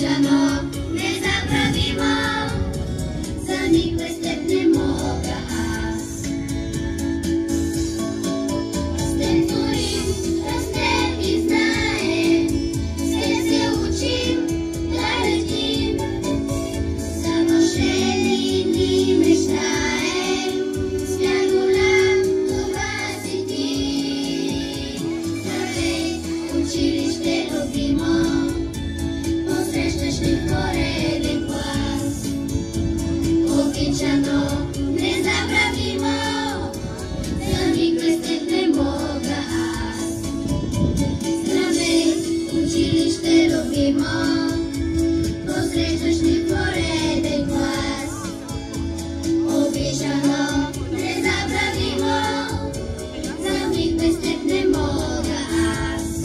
Обичано, незабравимо, за миг без теб не мога аз. С теб творим, растем и знаем, с теб се учим да летим, завършени ни мечтаем, свят голям, това си ти. Здравей, училище любимо, посрещаш ни в пореден клас. Обичано, незабравимо, за миг без теб не мога аз. Здравей, училище любимо, посрещаш ни в пореден клас. Обичано, незабравимо, за миг без теб не мога аз.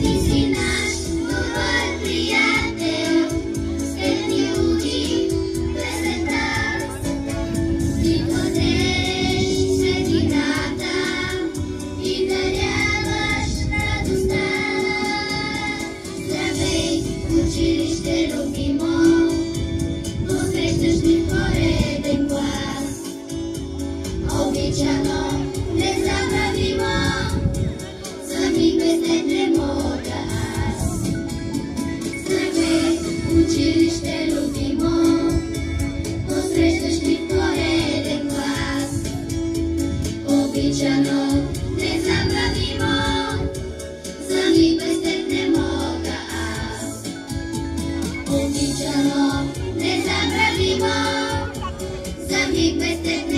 Ти си наш добър приятел, с теб ни луди пресента. Ти кладеш светлината и даряваш радостта. Здравей, училище любимо, посрещаш ни в пореден клас. Обичано, незабравимо, за миг без теб не мога аз. Здравей, училище любимо, посрещаш ни в пореден клас. Обичано, незабравимо, за миг без теб не мога аз. Обичано, незабравимо, за миг без теб